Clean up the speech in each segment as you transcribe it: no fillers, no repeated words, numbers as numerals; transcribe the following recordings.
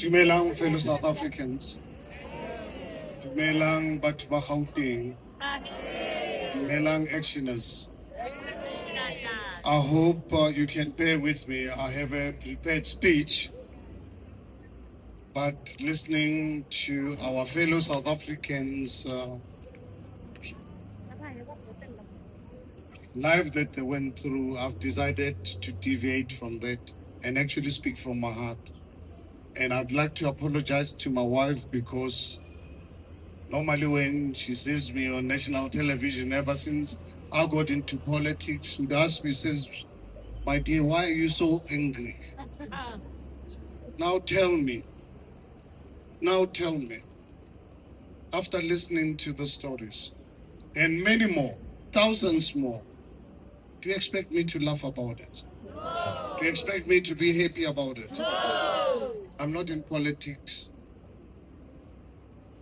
Dumelang fellow South Africans. Dumelang batho ba Gauteng. Dumelang actioners. I hope you can bear with me. I have a prepared speech, but listening to our fellow South Africans' life that they went through, I've decided to deviate from that and actually speak from my heart. And I'd like to apologize to my wife because normally when she sees me on national television, ever since I got into politics, she would ask me, says, "My dear, why are you so angry? Now tell me, after listening to the stories and many more, thousands more, do you expect me to laugh about it? No. Do you expect me to be happy about it? No. I'm not in politics.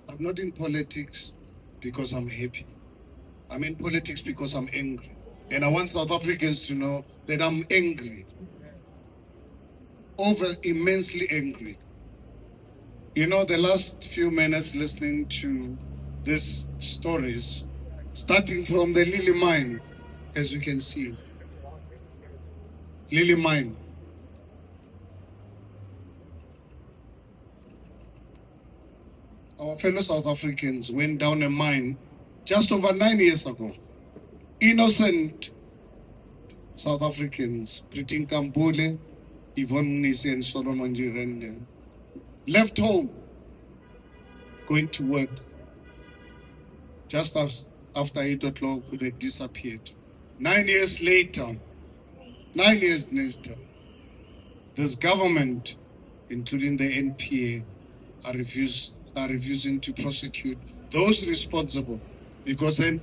I'm not in politics because I'm happy. I'm in politics because I'm angry. And I want South Africans to know that I'm angry. Immensely angry. You know, the last few minutes listening to these stories, starting from the Lily mine, as you can see. Lily mine. Our fellow South Africans went down a mine just over 9 years ago. Innocent South Africans, Pritin Kambule, Yvonne Nisi and Solomon Jirende, left home, going to work. Just after 8 o'clock, they disappeared. 9 years later, this government, including the NPA, are refusing to prosecute those responsible because a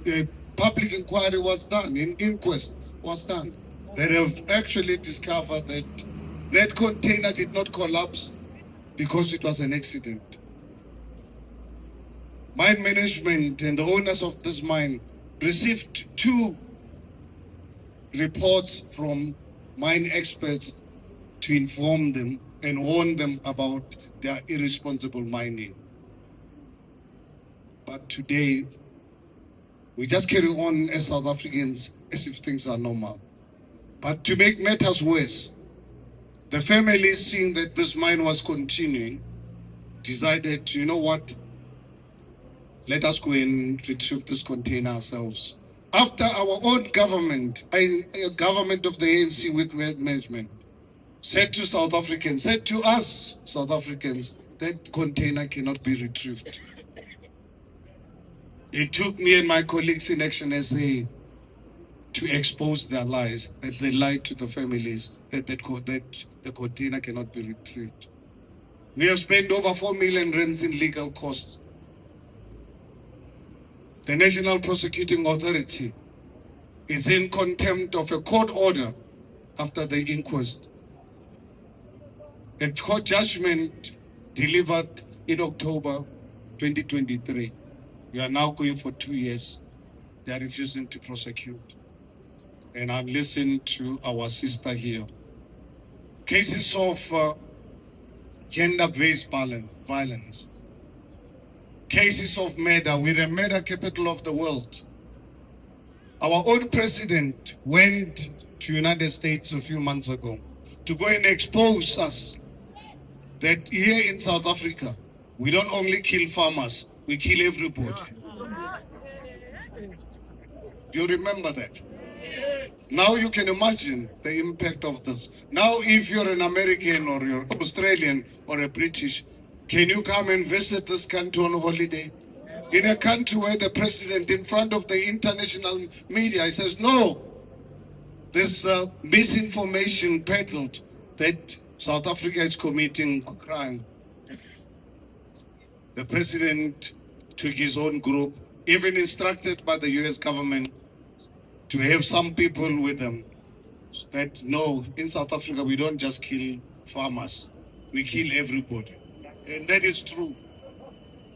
public inquiry was done, an inquest was done. They have actually discovered that that container did not collapse because it was an accident. Mine management and the owners of this mine received 2 reports from mine experts to inform them and warn them about their irresponsible mining. But today, we just carry on as South Africans as if things are normal. But to make matters worse, the family, seeing that this mine was continuing, decided, you know what, let us go and retrieve this container ourselves. After our own government, a government of the ANC with management, said to South Africans, said to us South Africans, that container cannot be retrieved. It took me and my colleagues in ActionSA to expose their lies, that they lied to the families, that the container cannot be retrieved. We have spent over 4 million rands in legal costs. The National Prosecuting Authority is in contempt of a court order after the inquest. A court judgment delivered in October 2023. We are now going for 2 years. They are refusing to prosecute. And I listen to our sister here. Cases of gender-based violence. Cases of murder. We're the murder capital of the world. Our own president went to United States a few months ago to go and expose us that here in South Africa, we don't only kill farmers, we kill everybody. Do you remember that? Now you can imagine the impact of this. Now if you're an American or you're Australian or a British, can you come and visit this country on holiday? In a country where the president in front of the international media, he says, no, there's misinformation peddled that South Africa is committing crime. The president took his own group, even instructed by the US government to have some people with them, that no, in South Africa we don't just kill farmers, we kill everybody. And that is true.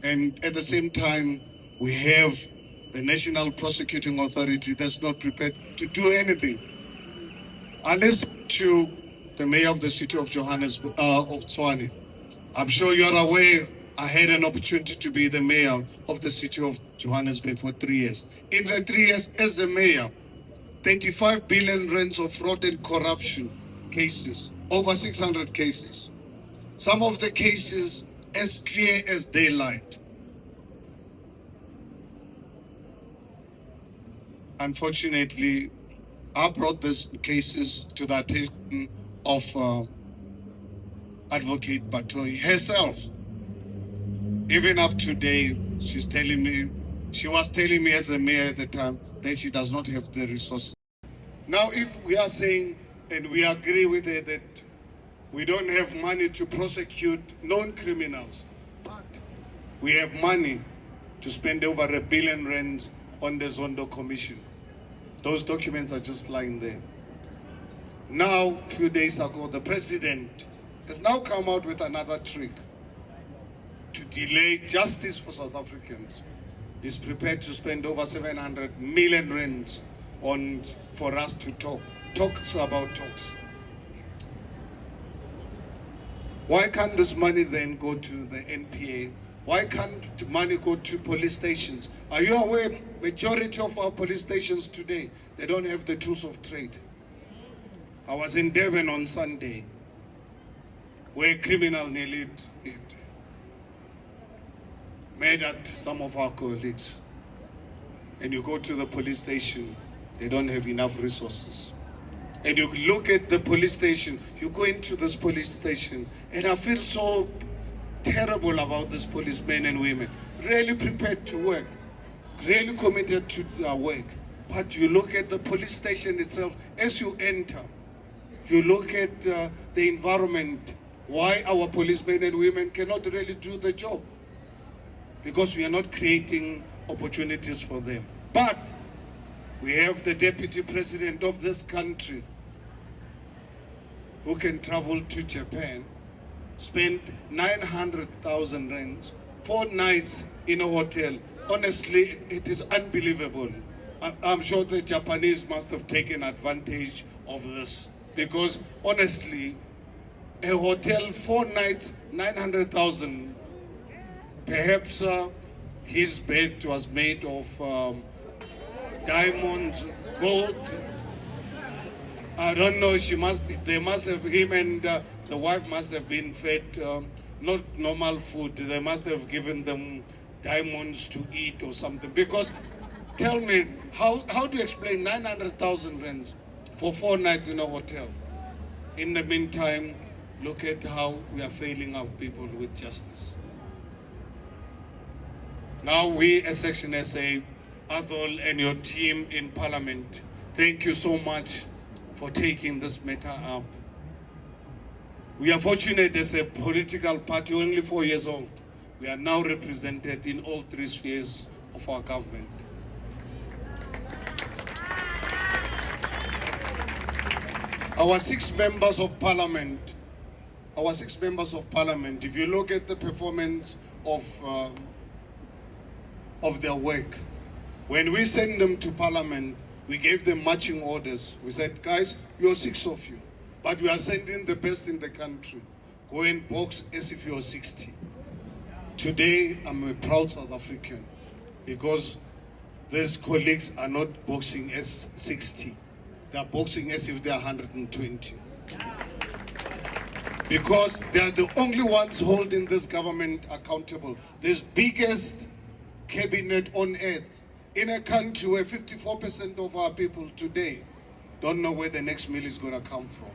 And at the same time, we have the National Prosecuting Authority that's not prepared to do anything. I listened to the mayor of the city of Johannesburg, of Tshwane, I'm sure you're aware I had an opportunity to be the mayor of the city of Johannesburg for 3 years. In the 3 years as the mayor, 35 billion rands of fraud and corruption cases, over 600 cases. Some of the cases as clear as daylight. Unfortunately, I brought these cases to the attention of Advocate Batohi herself. Even up to today, she was telling me as a mayor at the time that she does not have the resources. Now, if we are saying, and we agree with her, that we don't have money to prosecute known criminals, but we have money to spend over R1 billion on the Zondo Commission. Those documents are just lying there. Now, a few days ago, the president has now come out with another trick to delay justice for South Africans. He's prepared to spend over 700 million rands for us to talks about talks. Why can't this money then go to the NPA? Why can't money go to police stations? Are you aware majority of our police stations today, they don't have the tools of trade? I was in Durban on Sunday, where a criminal nearly murdered some of our colleagues. And you go to the police station, they don't have enough resources. And you look at the police station, you go into this police station, and I feel so terrible about these policemen and women, really prepared to work, really committed to their work. But you look at the police station itself, as you enter, you look at the environment, why our policemen and women cannot really do the job, because we are not creating opportunities for them. But we have the deputy president of this country who can travel to Japan, spend 900,000 rands, 4 nights in a hotel. Honestly, it is unbelievable. I'm sure the Japanese must have taken advantage of this, because honestly, a hotel 4 nights, 900,000. Perhaps his bed was made of diamonds, gold. I don't know. They must have, him and the wife must have been fed not normal food. They must have given them diamonds to eat or something. Because tell me, how do you explain 900,000 rands for 4 nights in a hotel? In the meantime, look at how we are failing our people with justice. Now we as ActionSA, Athol and your team in Parliament, thank you so much for taking this matter up. We are fortunate as a political party, only 4 years old. We are now represented in all 3 spheres of our government. Our 6 members of Parliament, if you look at the performance of their work, when we send them to Parliament, we gave them marching orders. We said, guys, you're 6 of you, but we are sending the best in the country. Go and box as if you're 60. Today, I'm a proud South African, because these colleagues are not boxing as 60. They are boxing as if they are 120. Because they are the only ones holding this government accountable. This biggest cabinet on earth, in a country where 54% of our people today don't know where the next meal is going to come from.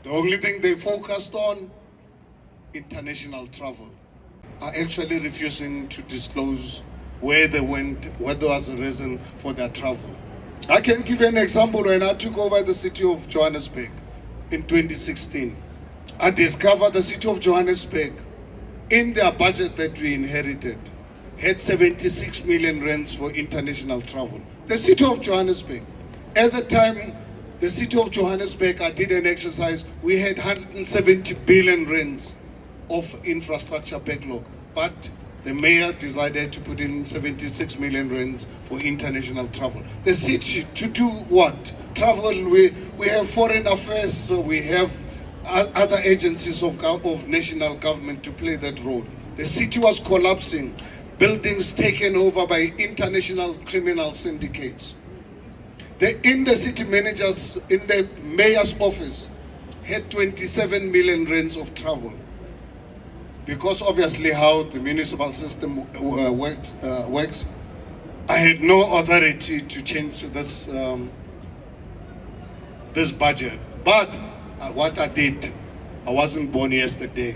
The only thing they focused on, international travel, are actually refusing to disclose where they went, what was the reason for their travel. I can give you an example. When I took over the city of Johannesburg in 2016, I discovered the city of Johannesburg, in their budget that we inherited, had 76 million rands for international travel. The city of Johannesburg. At the time, the city of Johannesburg, I did an exercise, we had 170 billion rands of infrastructure backlog. But the mayor decided to put in 76 million rands for international travel. The city, to do what? Travel, we have foreign affairs, so we have other agencies of national government to play that role. The city was collapsing, buildings taken over by international criminal syndicates. In the city managers, in the mayor's office, had 27 million rands of travel. Because obviously how the municipal system works, I had no authority to change this this budget. But what I did, I wasn't born yesterday.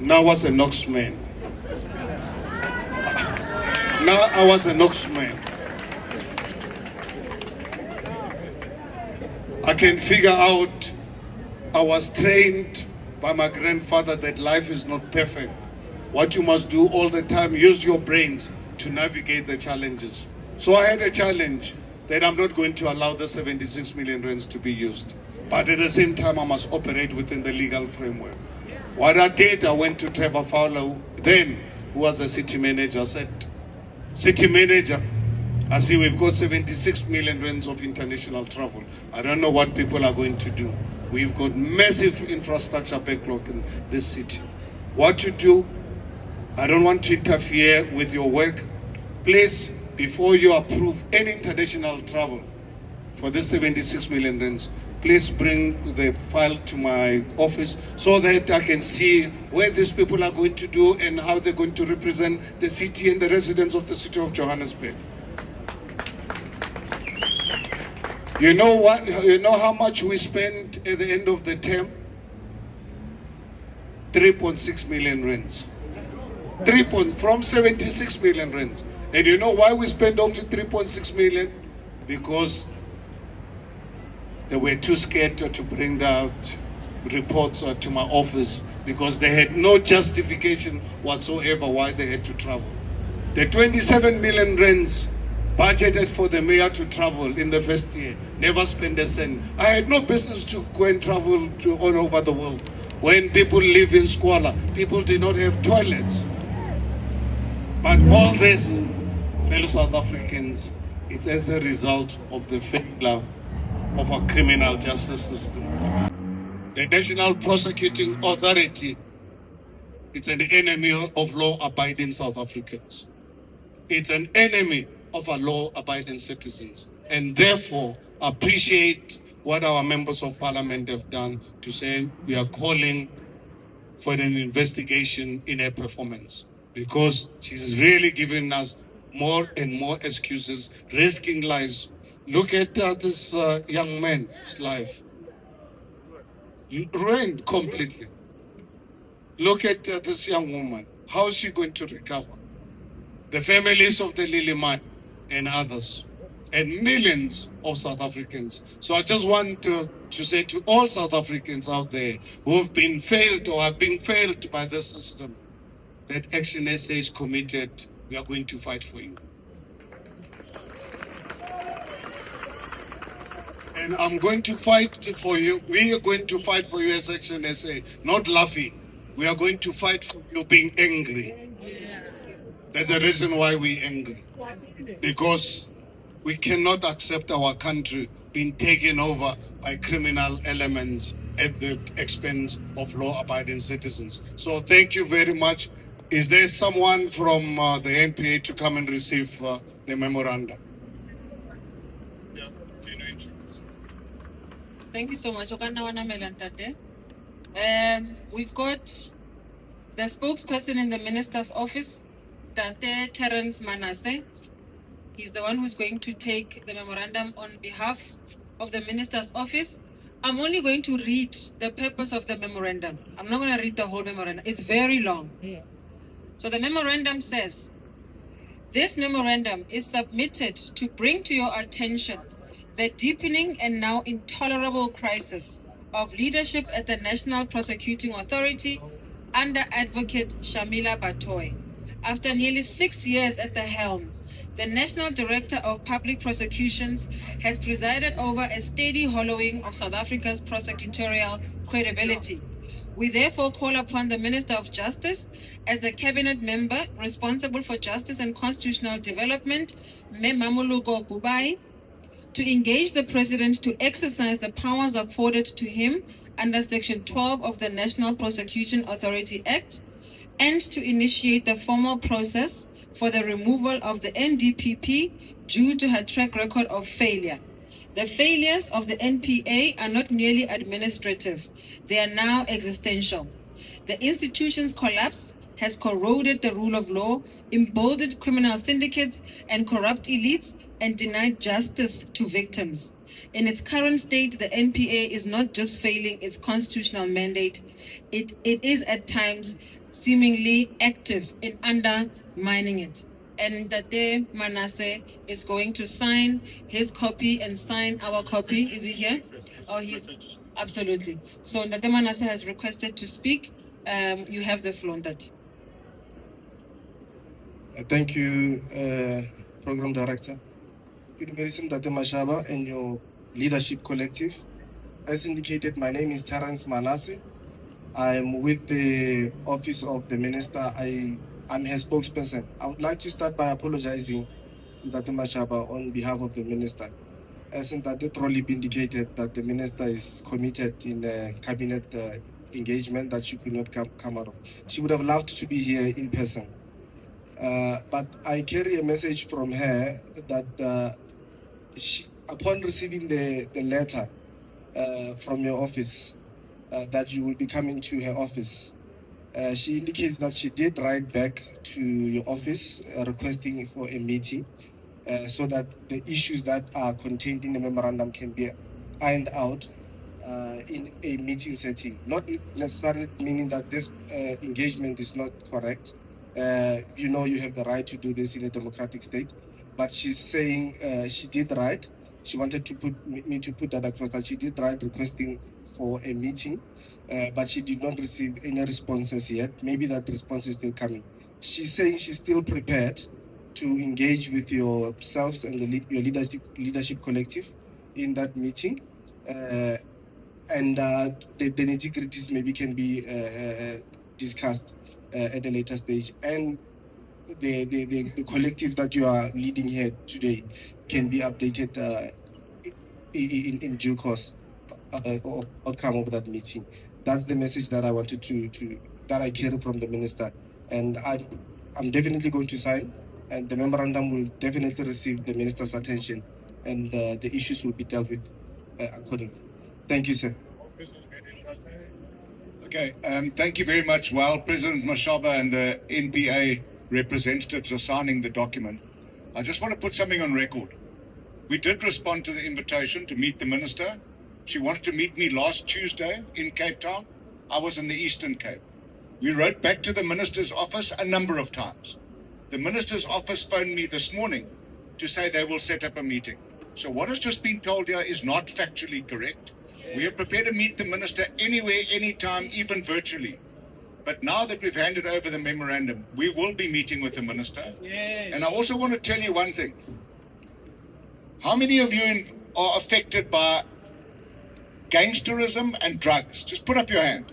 Now I was a Knoxman. Now I was a Knoxman. I can figure out, I was trained by my grandfather that life is not perfect. What you must do all the time, use your brains to navigate the challenges. So I had a challenge that I'm not going to allow the 76 million rands to be used. But at the same time, I must operate within the legal framework. What I did, I went to Trevor Fowler, then, who was the city manager. I said, city manager, I see we've got 76 million rands of international travel. I don't know what people are going to do. We've got massive infrastructure backlog in this city. What you do, I don't want to interfere with your work. Please, before you approve any international travel for this 76 million rands, please bring the file to my office so that I can see where these people are going to do and how they're going to represent the city and the residents of the city of Johannesburg. You know what? You know how much we spent at the end of the term? 3.6 million rands. From 76 million rands. And you know why we spent only 3.6 million? Because they were too scared to bring out reports to my office, because they had no justification whatsoever why they had to travel. The 27 million rands budgeted for the mayor to travel in the first year, never spent a cent. I had no business to go and travel to all over the world. When people live in squalor, people did not have toilets. But all this, fellow South Africans, it's as a result of the failure of our criminal justice system. The National Prosecuting Authority, it's an enemy of law-abiding South Africans. It's an enemy of our law-abiding citizens, and therefore appreciate what our members of parliament have done to say we are calling for an investigation in her performance, because she's really giving us more and more excuses, risking lives. Look at this young man's life. Ruined completely. Look at this young woman. How is she going to recover? The families of the Lily Mine and others, and millions of South Africans. So I just want to say to all South Africans out there who have been failed or have been failed by the system, that ActionSA is committed. We are going to fight for you. And I'm going to fight for you. We are going to fight for you as ActionSA, not laughing. We are going to fight for you being angry. There's a reason why we're angry. Because we cannot accept our country being taken over by criminal elements at the expense of law-abiding citizens. So thank you very much. Is there someone from the NPA to come and receive the memorandum? Yeah, can you introduce us? Thank you so much. We've got the spokesperson in the minister's office, Tate Terence Manasseh. He's the one who's going to take the memorandum on behalf of the minister's office. I'm only going to read the purpose of the memorandum. I'm not going to read the whole memorandum. It's very long. Yeah. So the memorandum says, this memorandum is submitted to bring to your attention the deepening and now intolerable crisis of leadership at the National Prosecuting Authority under Advocate Shamila Batohi. After nearly 6 years at the helm, the National Director of Public Prosecutions has presided over a steady hollowing of South Africa's prosecutorial credibility. We therefore call upon the Minister of Justice, as the cabinet member responsible for justice and constitutional development, Memamuluko Gubai, to engage the President to exercise the powers afforded to him under Section 12 of the National Prosecution Authority Act, and to initiate the formal process for the removal of the NDPP due to her track record of failure. The failures of the NPA are not merely administrative, they are now existential. The institution's collapse has corroded the rule of law, emboldened criminal syndicates and corrupt elites, and denied justice to victims. In its current state, the NPA is not just failing its constitutional mandate, it is at times seemingly active in undermining it. And Tate Manasseh is going to sign his copy and sign our copy. Is he here? Oh, he's absolutely. So Tate Manasseh has requested to speak. You have the floor, Tate. Thank you, Program Director. Good morning, Tate Mashaba and your leadership collective. As indicated, my name is Terence Manasseh. I'm with the Office of the Minister. I'm her spokesperson. I would like to start by apologizing to Tate Mashaba on behalf of the Minister. As Tate Trolip indicated that the Minister is committed in a cabinet engagement that she could not come out of. She would have loved to be here in person. But I carry a message from her that upon receiving the letter from your office, that you will be coming to her office, she indicates that she did write back to your office requesting for a meeting so that the issues that are contained in the memorandum can be ironed out in a meeting setting. Not necessarily meaning that this engagement is not correct. You know you have the right to do this in a democratic state, but she's saying she did write. She wanted to put me to put that across, that she did write requesting for a meeting, but she did not receive any responses yet. Maybe that response is still coming. She's saying she's still prepared to engage with yourselves and your leadership collective in that meeting, and the nitty-gritties maybe can be discussed at a later stage. And the collective that you are leading here today can be updated in due course or outcome of that meeting. That's the message that I wanted that I carry from the Minister. And I'm definitely going to sign, and the memorandum will definitely receive the Minister's attention, and the issues will be dealt with accordingly. Thank you, sir. Okay, thank you very much. While President Mashaba and the NPA representatives are signing the document, I just want to put something on record. We did respond to the invitation to meet the Minister. She wanted to meet me last Tuesday in Cape Town. I was in the Eastern Cape. We wrote back to the Minister's office a number of times. The Minister's office phoned me this morning to say they will set up a meeting. So what has just been told here is not factually correct. We are prepared to meet the Minister anywhere, anytime, even virtually. But now that we've handed over the memorandum, we will be meeting with the Minister. And I also want to tell you one thing. How many of you are affected by gangsterism and drugs? Just put up your hand.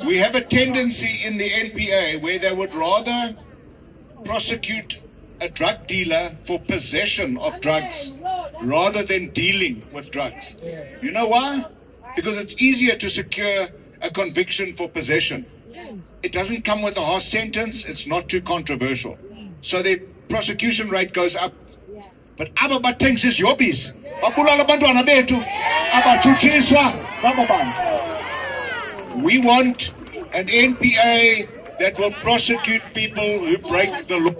We have a tendency in the NPA where they would rather prosecute a drug dealer for possession of drugs rather than dealing with drugs. You know why? Because it's easier to secure a conviction for possession. It doesn't come with a harsh sentence, it's not too controversial. So the prosecution rate goes up. But aba bathengs is yobis. Babulala bantwana bethu. Abachuchiswa bababantu. We want an NPA that will prosecute people who break the law.